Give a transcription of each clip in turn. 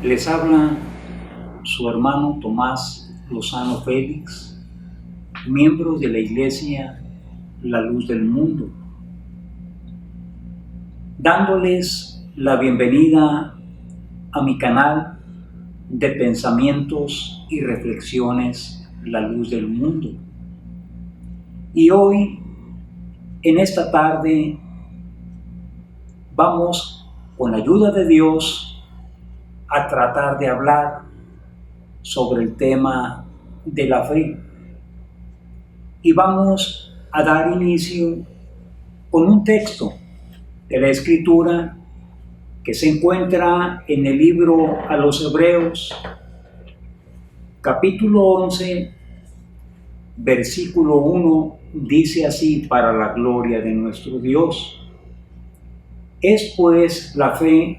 Les habla su hermano Tomás Lozano Félix, miembro de la Iglesia La Luz del Mundo, dándoles la bienvenida a mi canal de pensamientos y reflexiones La Luz del Mundo. Y hoy, en esta tarde, vamos, con la ayuda de Dios, a tratar de hablar sobre el tema de la fe. Y vamos a dar inicio con un texto de la Escritura que se encuentra en el libro a los Hebreos, capítulo 11, versículo 1, dice así: para la gloria de nuestro Dios. Es pues la fe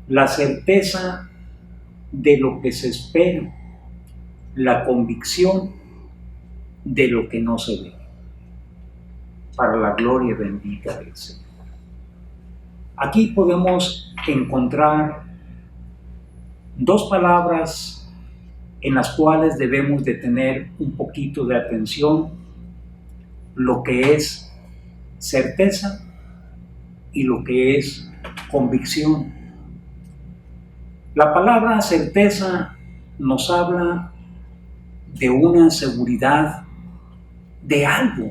la certeza de lo que se espera, la convicción de lo que no se ve, para la gloria bendita del Señor. Aquí podemos encontrar dos palabras en las cuales debemos de tener un poquito de atención: lo que es certeza y lo que es convicción. La palabra certeza nos habla de una seguridad de algo.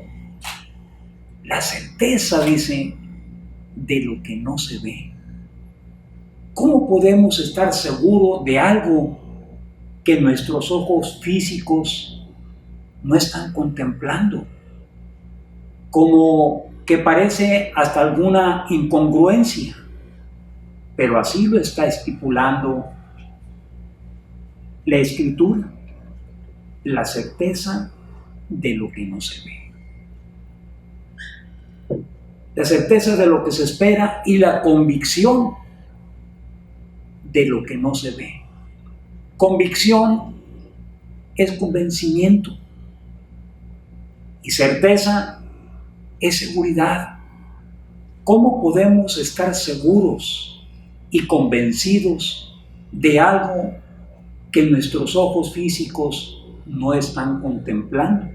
La certeza, dice, de lo que no se ve. ¿Cómo podemos estar seguros de algo que nuestros ojos físicos no están contemplando? Como que parece hasta alguna incongruencia, pero así lo está estipulando la Escritura: la certeza de lo que no se ve. La certeza de lo que se espera y la convicción de lo que no se ve. Convicción es convencimiento y certeza es seguridad. ¿Cómo podemos estar seguros y convencidos de algo que nuestros ojos físicos no están contemplando?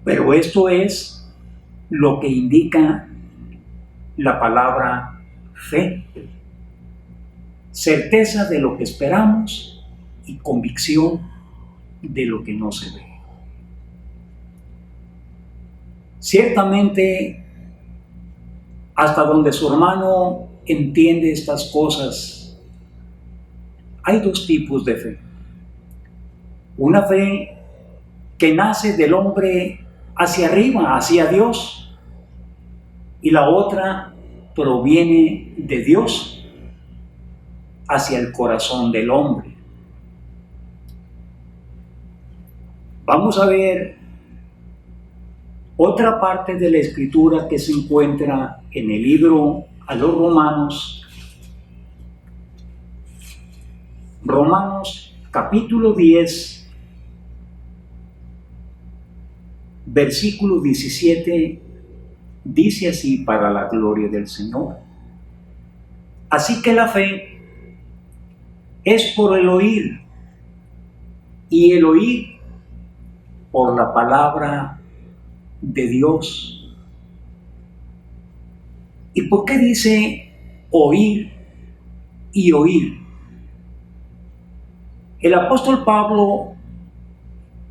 Pero esto es lo que indica la palabra fe. Certeza de lo que esperamos y convicción de lo que no se ve. Ciertamente, hasta donde su hermano entiende estas cosas, hay dos tipos de fe. Una fe que nace del hombre hacia arriba, hacia Dios, y la otra proviene de Dios hacia el corazón del hombre. Vamos a ver otra parte de la Escritura que se encuentra en el libro a los Romanos. Romanos capítulo 10, versículo 17, dice así: para la gloria del Señor. Así que la fe es por el oír, y el oír por la palabra de Dios. ¿Y por qué dice oír y oír? El apóstol Pablo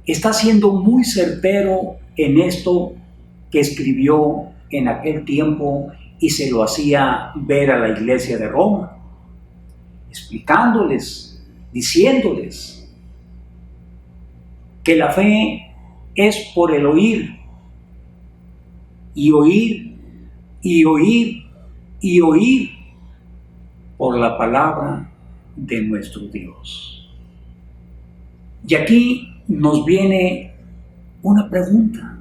está siendo muy certero en esto que escribió en aquel tiempo y se lo hacía ver a la iglesia de Roma, explicándoles, diciéndoles que la fe es por el oír, y oír, y oír, y oír por la palabra de nuestro Dios. Y aquí nos viene una pregunta: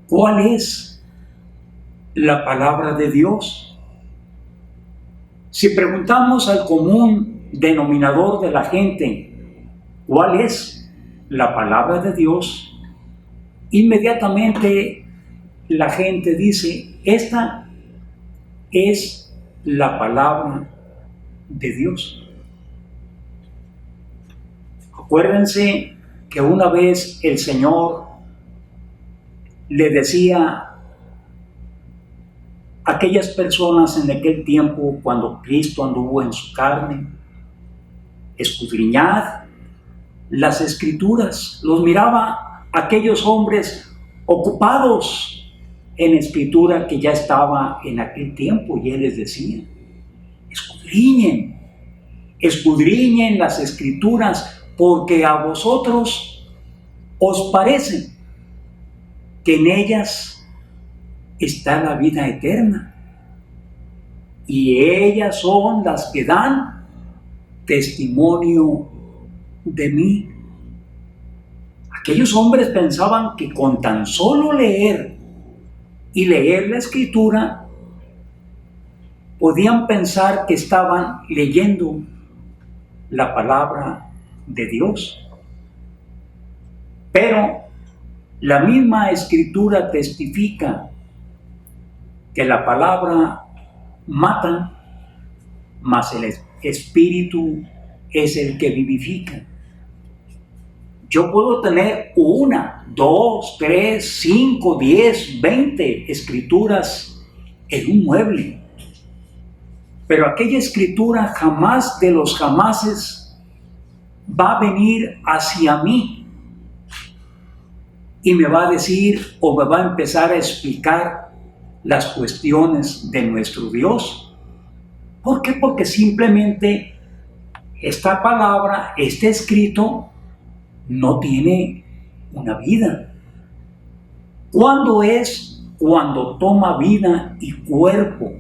¿cuál es la palabra de Dios? Si preguntamos al común denominador de la gente cuál es la palabra de Dios, inmediatamente la gente dice: esta es la palabra de Dios. Acuérdense que una vez el Señor le decía a aquellas personas en aquel tiempo, cuando Cristo anduvo en su carne: escudriñad las Escrituras. Los miraba a aquellos hombres ocupados en escritura que ya estaba en aquel tiempo, y Él les decía: escudriñen las Escrituras, porque a vosotros os parece que en ellas está la vida eterna, y ellas son las que dan testimonio de mí. Aquellos hombres pensaban que con tan solo leer la Escritura podían pensar que estaban leyendo la palabra de Dios. Pero la misma Escritura testifica que la palabra mata, mas el Espíritu es el que vivifica. Yo puedo tener 1, 2, 3, 5, 10, 20 escrituras en un mueble, pero aquella escritura jamás de los jamases va a venir hacia mí y me va a decir, o me va a empezar a explicar las cuestiones de nuestro Dios. ¿Por qué? Porque simplemente esta palabra, este escrito, no tiene una vida. ¿Cuándo es? Cuando toma vida y cuerpo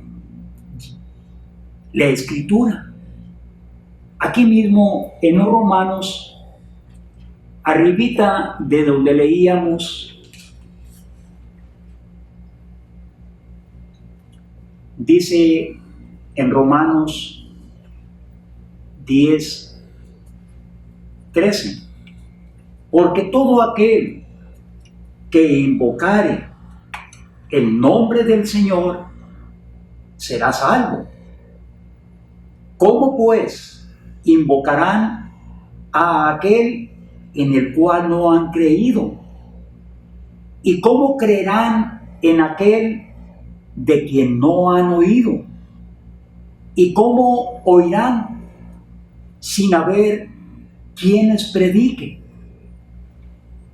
la Escritura. Aquí mismo en los Romanos, arribita de donde leíamos, dice en Romanos 10:13: porque todo aquel que invocare el nombre del Señor será salvo. ¿Cómo pues invocarán a aquel en el cual no han creído? ¿Y cómo creerán en aquel de quien no han oído? ¿Y cómo oirán sin haber quienes prediquen?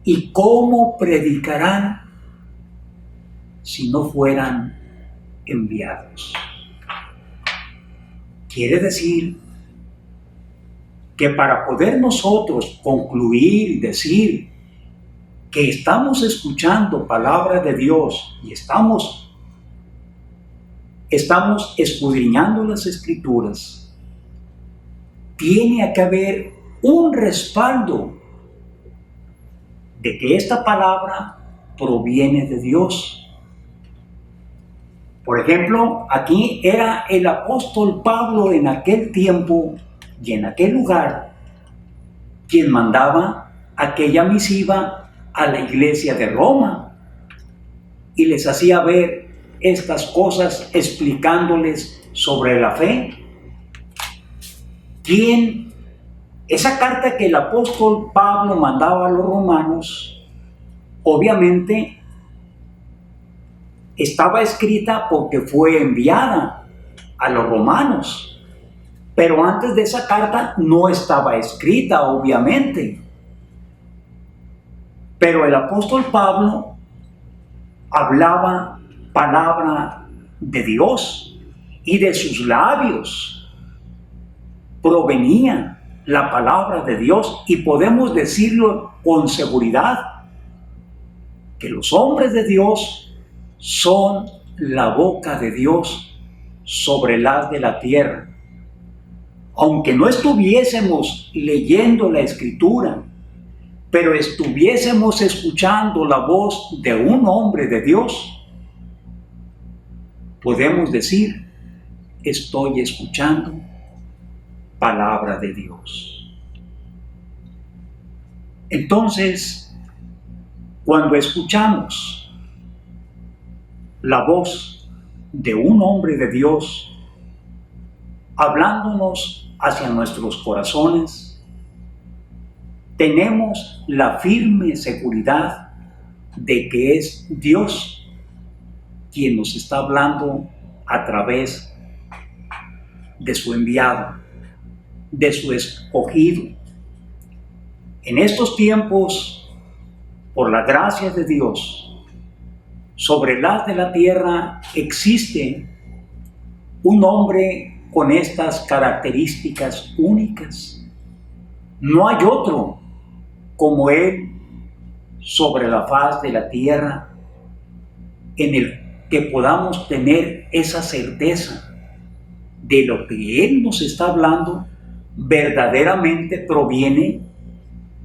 ¿Y cómo predicarán si no fueran enviados? Quiere decir que para poder nosotros concluir y decir que estamos escuchando palabra de Dios y estamos escudriñando las Escrituras, tiene que haber un respaldo de que esta palabra proviene de Dios. Por ejemplo, aquí era el apóstol Pablo en aquel tiempo y en aquel lugar quien mandaba aquella misiva a la iglesia de Roma y les hacía ver estas cosas explicándoles sobre la fe. Esa carta que el apóstol Pablo mandaba a los romanos, obviamente estaba escrita porque fue enviada a los romanos, pero antes de esa carta no estaba escrita, obviamente. Pero el apóstol Pablo hablaba palabra de Dios y de sus labios provenía la palabra de Dios, y podemos decirlo con seguridad que los hombres de Dios son la boca de Dios sobre el haz de la tierra. Aunque no estuviésemos leyendo la Escritura, pero estuviésemos escuchando la voz de un hombre de Dios, podemos decir: estoy escuchando palabra de Dios. Entonces, cuando escuchamos la voz de un hombre de Dios, hablándonos hacia nuestros corazones, tenemos la firme seguridad de que es Dios quien nos está hablando a través de su enviado, de su escogido. En estos tiempos, por la gracia de Dios, sobre la haz de la tierra existe un hombre con estas características únicas. No hay otro como él sobre la faz de la tierra en el que podamos tener esa certeza de lo que él nos está hablando verdaderamente proviene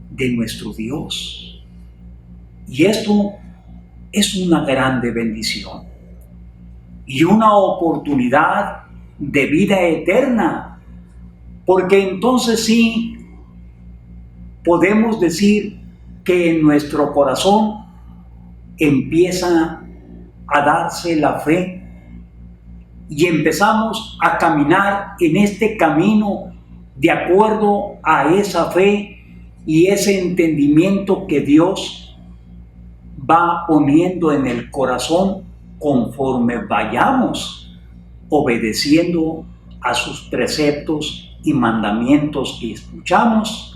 de nuestro Dios. Y esto es una grande bendición y una oportunidad de vida eterna, porque entonces sí podemos decir que en nuestro corazón empieza a darse la fe y empezamos a caminar en este camino de acuerdo a esa fe y ese entendimiento que Dios va poniendo en el corazón conforme vayamos obedeciendo a sus preceptos y mandamientos que escuchamos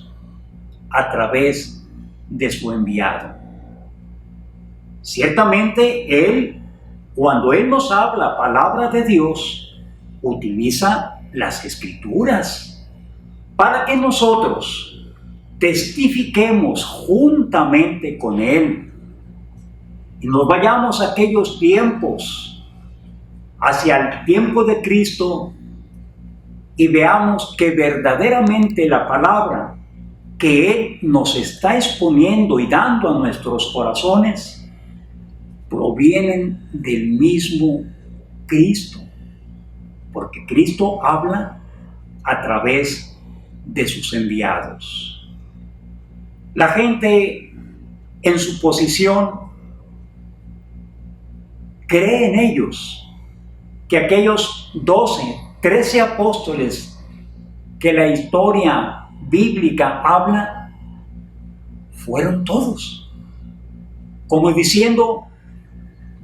a través de su enviado. Ciertamente Él, cuando Él nos habla palabra de Dios, utiliza las Escrituras para que nosotros testifiquemos juntamente con Él y nos vayamos a aquellos tiempos, hacia el tiempo de Cristo, y veamos que verdaderamente la palabra que Él nos está exponiendo y dando a nuestros corazones provienen del mismo Cristo, porque Cristo habla a través de sus enviados. La gente en su posición cree en ellos, que aquellos 13 apóstoles que la historia bíblica habla, fueron todos, como diciendo,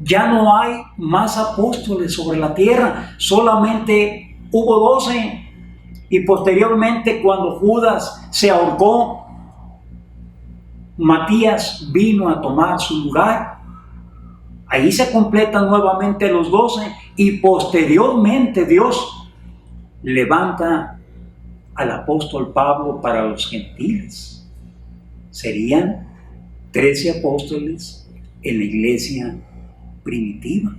ya no hay más apóstoles sobre la tierra, solamente hubo 12, y posteriormente cuando Judas se ahorcó, Matías vino a tomar su lugar. Ahí se completan nuevamente los 12 y posteriormente Dios levanta al apóstol Pablo para los gentiles. Serían 13 apóstoles en la iglesia primitiva.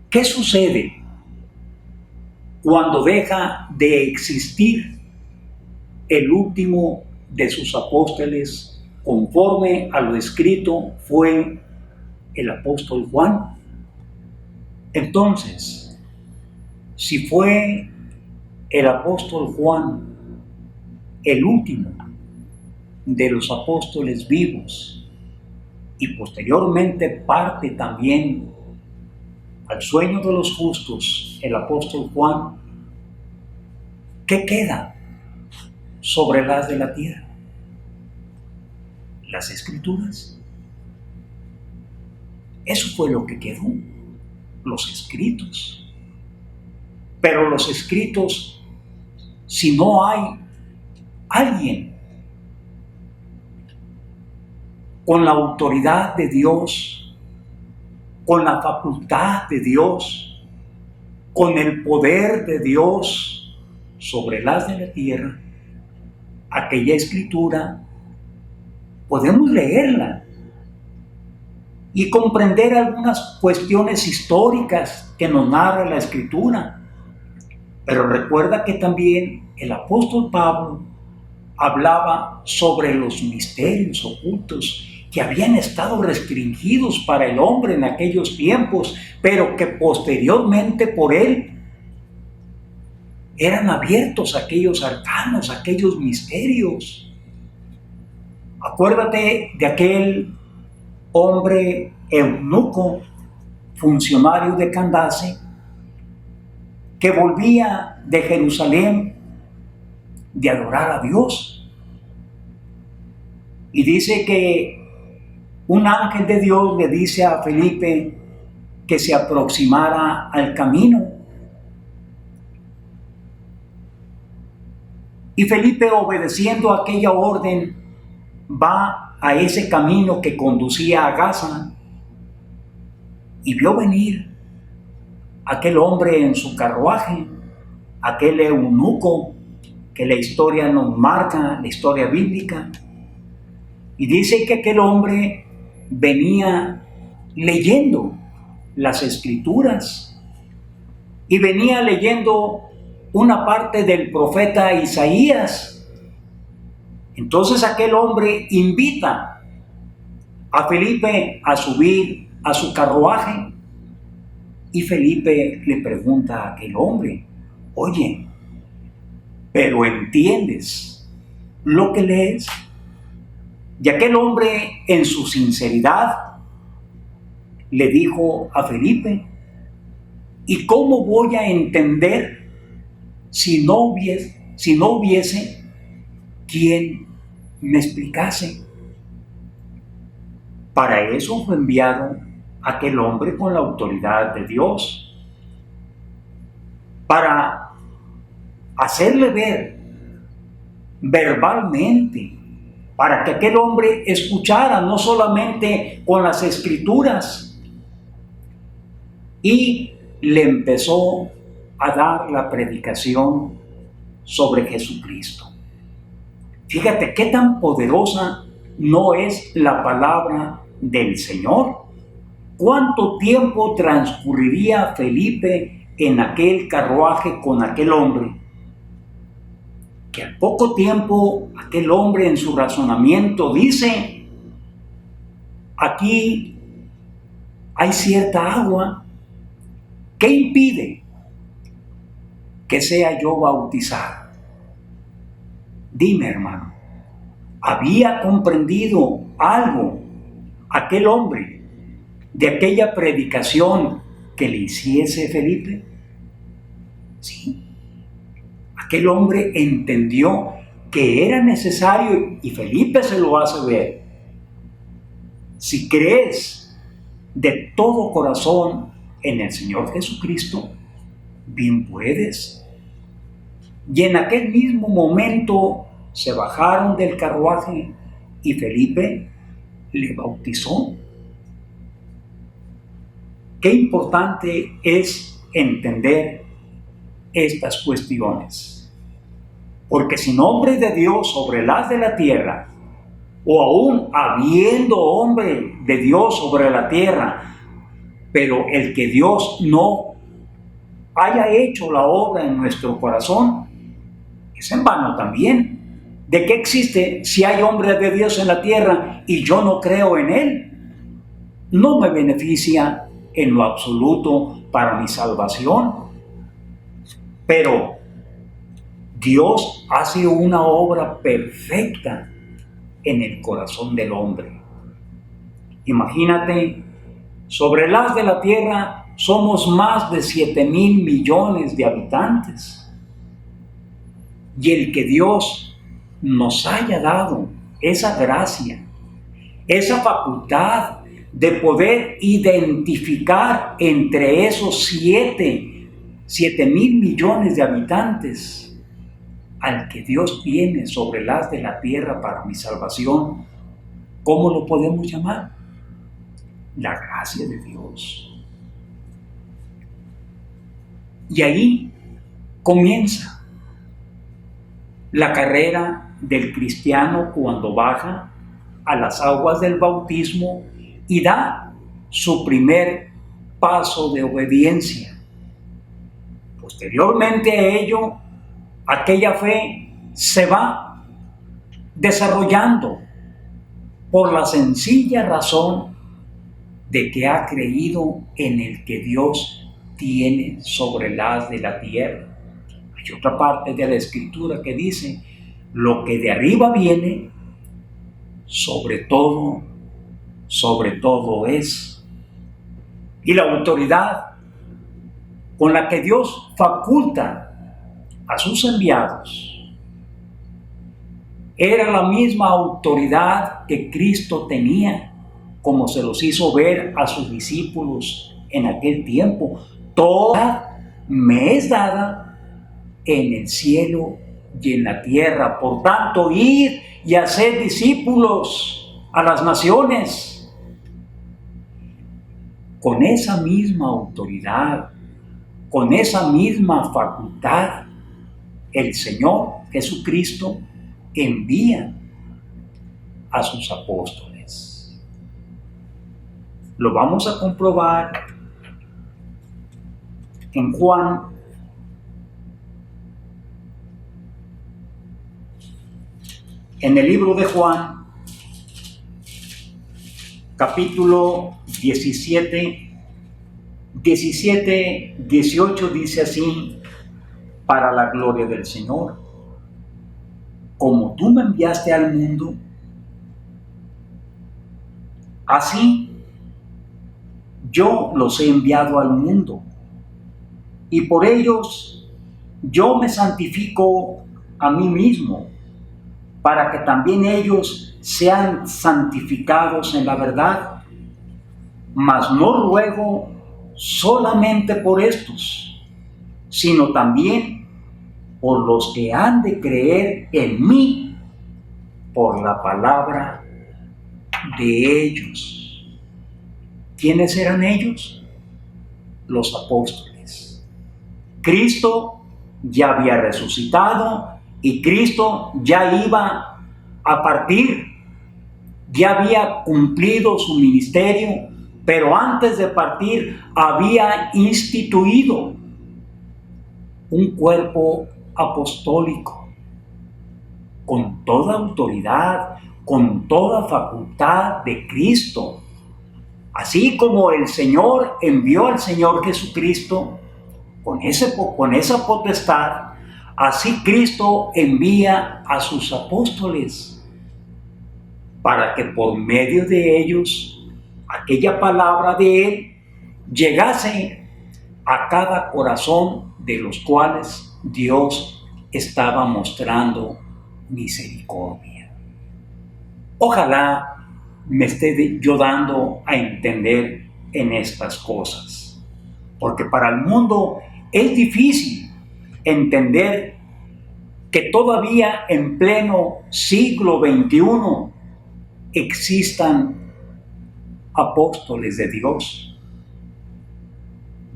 ¿Qué sucede cuando deja de existir el último de sus apóstoles? Conforme a lo escrito fue el apóstol Juan. Entonces, si fue el apóstol Juan el último de los apóstoles vivos y posteriormente parte también al sueño de los justos el apóstol Juan, ¿qué queda sobre la haz de la tierra? Las Escrituras. Eso fue lo que quedó, los escritos. Pero los escritos, si no hay alguien con la autoridad de Dios, con la facultad de Dios, con el poder de Dios sobre las de la tierra, aquella escritura podemos leerla y comprender algunas cuestiones históricas que nos narra la Escritura. Pero recuerda que también el apóstol Pablo hablaba sobre los misterios ocultos que habían estado restringidos para el hombre en aquellos tiempos, pero que posteriormente por él eran abiertos aquellos arcanos, aquellos misterios. Acuérdate de aquel hombre eunuco, funcionario de Candace, que volvía de Jerusalén de adorar a Dios. Y dice que un ángel de Dios le dice a Felipe que se aproximara al camino. Y Felipe, obedeciendo aquella orden, va a ese camino que conducía a Gaza y vio venir aquel hombre en su carruaje, aquel eunuco que la historia nos marca, la historia bíblica. Y dice que aquel hombre venía leyendo las Escrituras y venía leyendo una parte del profeta Isaías. Entonces aquel hombre invita a Felipe a subir a su carruaje y Felipe le pregunta a aquel hombre: oye, ¿pero entiendes lo que lees? Y aquel hombre, en su sinceridad, le dijo a Felipe: ¿y cómo voy a entender si no hubiese quien me explicase? Para eso fue enviado aquel hombre con la autoridad de Dios, para hacerle ver verbalmente, para que aquel hombre escuchara no solamente con las Escrituras, y le empezó a dar la predicación sobre Jesucristo. Fíjate qué tan poderosa no es la palabra del Señor. ¿Cuánto tiempo transcurriría Felipe en aquel carruaje con aquel hombre? Que al poco tiempo aquel hombre en su razonamiento dice: aquí hay cierta agua. ¿Qué impide que sea yo bautizado? Dime, hermano, ¿había comprendido algo aquel hombre de aquella predicación que le hiciese Felipe? Sí. Aquel hombre entendió que era necesario, y Felipe se lo hace ver: si crees de todo corazón en el Señor Jesucristo, bien puedes. Y en aquel mismo momento se bajaron del carruaje y Felipe le bautizó. Qué importante es entender estas cuestiones, porque sin hombre de Dios sobre las de la tierra, o aún habiendo hombre de Dios sobre la tierra, pero el que Dios no haya hecho la obra en nuestro corazón, es en vano también. ¿De qué existe si hay hombre de Dios en la tierra y yo no creo en él? No me beneficia en lo absoluto para mi salvación. Pero Dios hace una obra perfecta en el corazón del hombre. Imagínate, sobre el haz de la tierra somos más de 7,000 millones de habitantes. Y el que Dios nos haya dado esa gracia, esa facultad de poder identificar entre esos 7,000 millones de habitantes al que Dios tiene sobre el haz de la tierra para mi salvación, ¿cómo lo podemos llamar? La gracia de Dios. Y ahí comienza la carrera del cristiano cuando baja a las aguas del bautismo y da su primer paso de obediencia. Posteriormente a ello, aquella fe se va desarrollando por la sencilla razón de que ha creído en el que Dios tiene sobre el haz de la tierra. Hay otra parte de la Escritura que dice: lo que de arriba viene, sobre todo es. Y la autoridad con la que Dios faculta a sus enviados, era la misma autoridad que Cristo tenía, como se los hizo ver a sus discípulos en aquel tiempo. Toda me es dada en el cielo y en la tierra. Por tanto, id y haced discípulos a las naciones. Con esa misma autoridad, con esa misma facultad, el Señor Jesucristo envía a sus apóstoles. Lo vamos a comprobar en Juan, en el libro de Juan, capítulo 17, 18 dice así: para la gloria del Señor. Como tú me enviaste al mundo, así yo los he enviado al mundo, y por ellos yo me santifico a mí mismo, para que también ellos sean santificados en la verdad. Mas no ruego solamente por estos, sino también por los que han de creer en mí por la palabra de ellos. ¿Quiénes eran ellos? Los apóstoles. Cristo ya había resucitado y Cristo ya iba a partir, ya había cumplido su ministerio, pero antes de partir había instituido un cuerpo apostólico con toda autoridad, con toda facultad de Cristo. Así como el Señor envió al Señor Jesucristo con esa potestad, así Cristo envía a sus apóstoles para que por medio de ellos aquella palabra de Él llegase a cada corazón de los cuales Dios estaba mostrando misericordia. Ojalá me esté yo dando a entender en estas cosas, porque para el mundo es difícil entender que todavía en pleno siglo XXI existan apóstoles de Dios.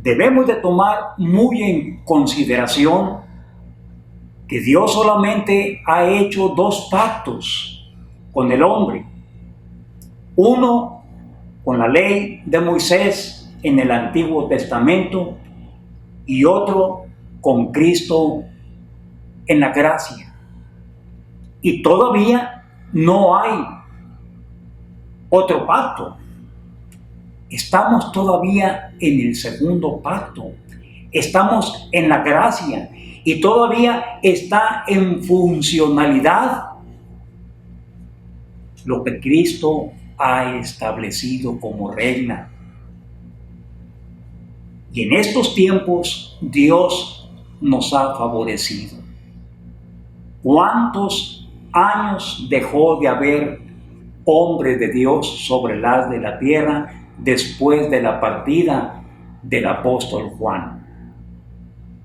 Debemos de tomar muy en consideración que Dios solamente ha hecho dos pactos con el hombre. Uno con la ley de Moisés en el Antiguo Testamento y otro con Cristo en la gracia. Y todavía no hay otro pacto. Estamos todavía en el segundo pacto. Estamos en la gracia y todavía está en funcionalidad lo que Cristo ha establecido como regla. Y en estos tiempos Dios nos ha favorecido. ¿Cuántos años dejó de haber hombres de Dios sobre la haz de la tierra después de la partida del apóstol Juan?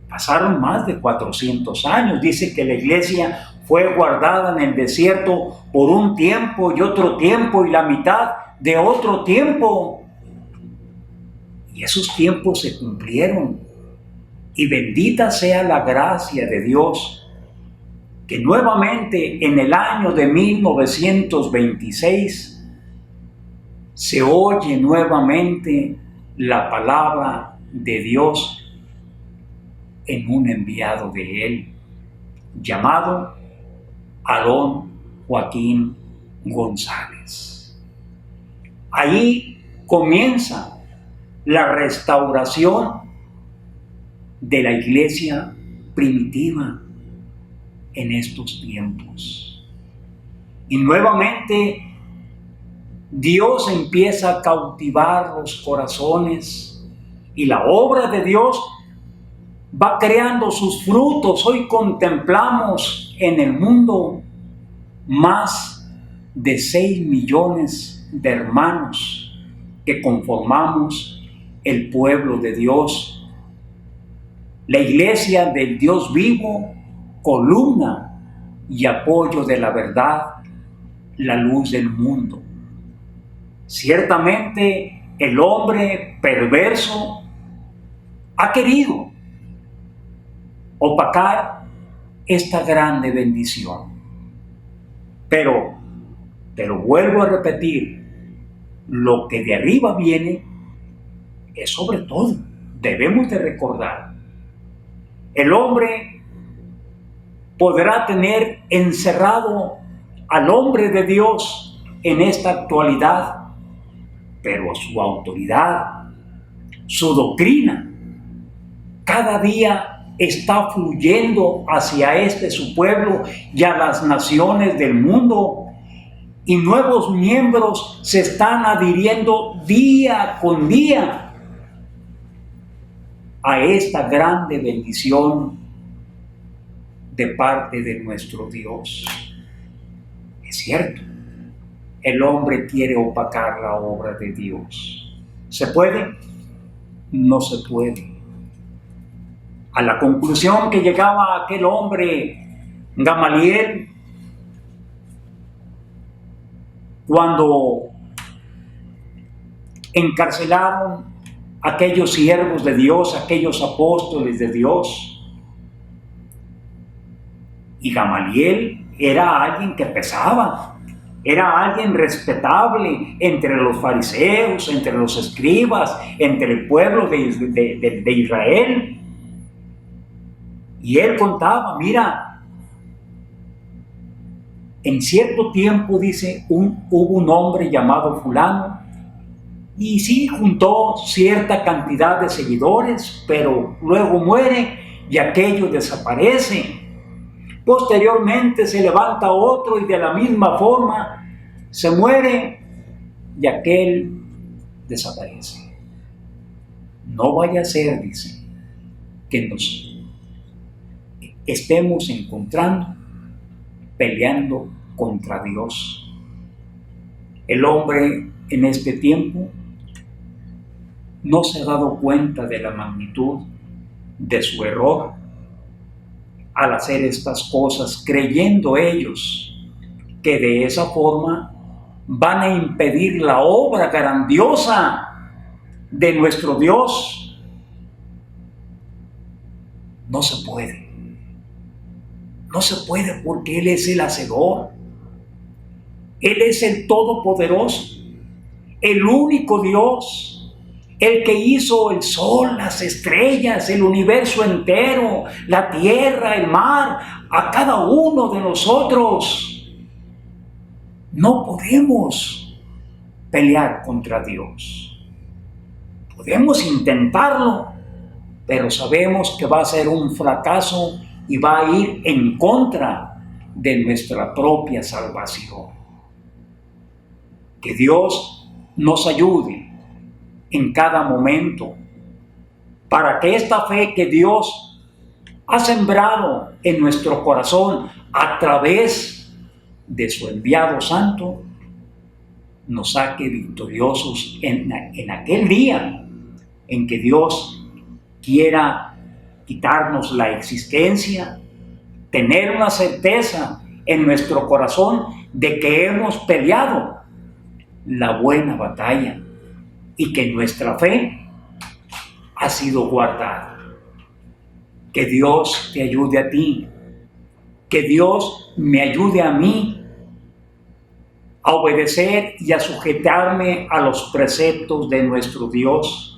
Pasaron más de 400 años. Dice que la iglesia fue guardada en el desierto por un tiempo y otro tiempo y la mitad de otro tiempo. Y esos tiempos se cumplieron. Y bendita sea la gracia de Dios, que nuevamente en el año de 1926 se oye nuevamente la palabra de Dios en un enviado de Él, llamado Aarón Joaquín González. Ahí comienza la restauración de la iglesia primitiva en estos tiempos. Y nuevamente Dios empieza a cautivar los corazones y la obra de Dios va creando sus frutos. Hoy contemplamos en el mundo más de 6 millones de hermanos que conformamos el pueblo de Dios, la iglesia del Dios vivo, columna y apoyo de la verdad, la luz del mundo. Ciertamente el hombre perverso ha querido opacar esta grande bendición. Pero vuelvo a repetir, lo que de arriba viene es sobre todo, debemos de recordar, el hombre podrá tener encerrado al hombre de Dios en esta actualidad, pero su autoridad, su doctrina, cada día está fluyendo hacia su pueblo y a las naciones del mundo, y nuevos miembros se están adhiriendo día con día a esta grande bendición de parte de nuestro Dios. Es cierto, el hombre quiere opacar la obra de Dios. ¿Se puede? No se puede. A la conclusión que llegaba aquel hombre, Gamaliel, cuando encarcelaron a aquellos siervos de Dios, aquellos apóstoles de Dios, y Gamaliel era alguien que pesaba, era alguien respetable entre los fariseos, entre los escribas, entre el pueblo de Israel. Y él contaba, mira, en cierto tiempo, dice, hubo un hombre llamado fulano, y sí juntó cierta cantidad de seguidores, pero luego muere y aquello desaparece. Posteriormente se levanta otro y de la misma forma se muere y aquel desaparece. No vaya a ser, dice, que nos estemos encontrando, peleando contra Dios. El hombre en este tiempo no se ha dado cuenta de la magnitud de su error al hacer estas cosas, creyendo ellos que de esa forma van a impedir la obra grandiosa de nuestro Dios. No se puede. No se puede porque Él es el hacedor. Él es el todopoderoso, el único Dios, el que hizo el sol, las estrellas, el universo entero, la tierra, el mar, a cada uno de nosotros. No podemos pelear contra Dios. Podemos intentarlo, pero sabemos que va a ser un fracaso y va a ir en contra de nuestra propia salvación. Que Dios nos ayude en cada momento para que esta fe que Dios ha sembrado en nuestro corazón a través de su enviado santo nos saque victoriosos en aquel día en que Dios quiera quitarnos la existencia, tener una certeza en nuestro corazón de que hemos peleado la buena batalla y que nuestra fe ha sido guardada. Que Dios te ayude a ti, que Dios me ayude a mí a obedecer y a sujetarme a los preceptos de nuestro Dios.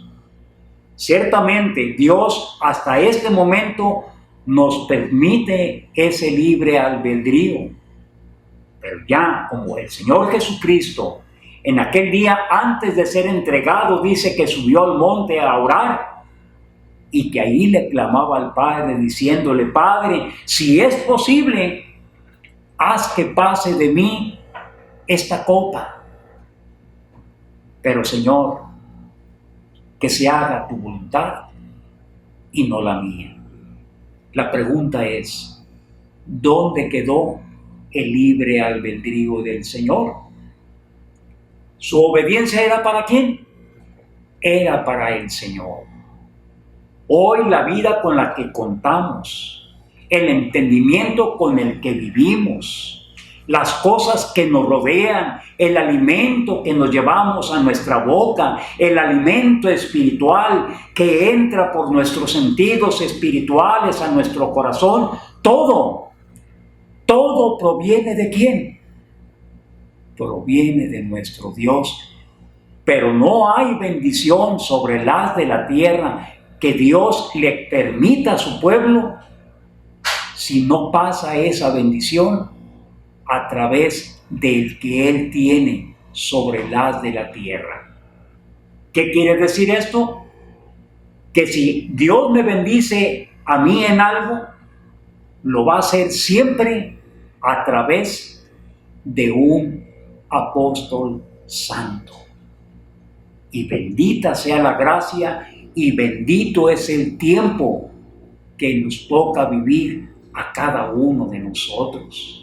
Ciertamente Dios hasta este momento nos permite ese libre albedrío, pero ya como el Señor Jesucristo en aquel día antes de ser entregado dice que subió al monte a orar y que ahí le clamaba al Padre diciéndole: Padre, si es posible, haz que pase de mí esta copa, pero Señor, que se haga tu voluntad y no la mía. La pregunta es, ¿dónde quedó el libre albedrío del Señor? ¿Su obediencia era para quién? Era para el Señor. Hoy la vida con la que contamos, el entendimiento con el que vivimos, las cosas que nos rodean, el alimento que nos llevamos a nuestra boca, el alimento espiritual que entra por nuestros sentidos espirituales a nuestro corazón, todo proviene ¿de quién? Proviene de nuestro Dios. Pero no hay bendición sobre el haz de la tierra que Dios le permita a su pueblo si no pasa esa bendición a través del que Él tiene sobre el haz de la tierra. ¿Qué quiere decir esto? Que si Dios me bendice a mí en algo, lo va a hacer siempre a través de un apóstol santo. Y bendita sea la gracia y bendito es el tiempo que nos toca vivir a cada uno de nosotros.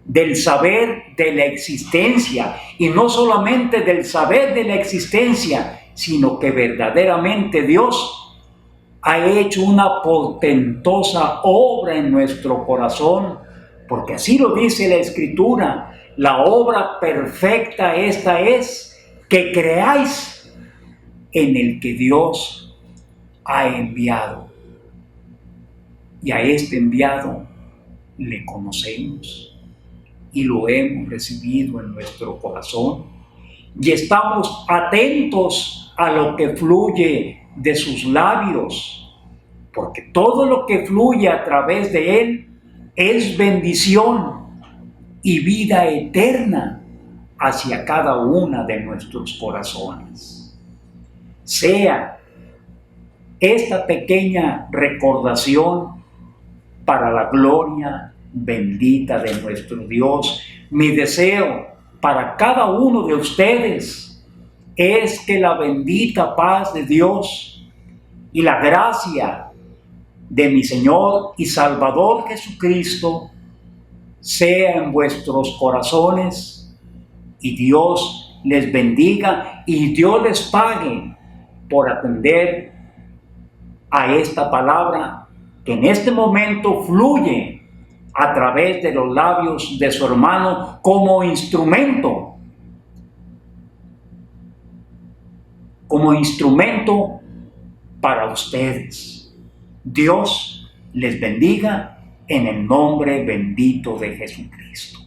Del saber de la existencia, y no solamente del saber de la existencia, sino que verdaderamente Dios ha hecho una portentosa obra en nuestro corazón, porque así lo dice la Escritura, la obra perfecta esta es, que creáis en el que Dios ha enviado. Y a este enviado le conocemos y lo hemos recibido en nuestro corazón y estamos atentos a lo que fluye de sus labios, porque todo lo que fluye a través de él es bendición y vida eterna hacia cada una de nuestros corazones. Sea esta pequeña recordación para la gloria bendita de nuestro Dios. Mi deseo para cada uno de ustedes es que la bendita paz de Dios y la gracia de mi Señor y Salvador Jesucristo sea en vuestros corazones y Dios les bendiga y Dios les pague por atender a esta palabra que en este momento fluye a través de los labios de su hermano como instrumento para ustedes. Dios les bendiga en el nombre bendito de Jesucristo.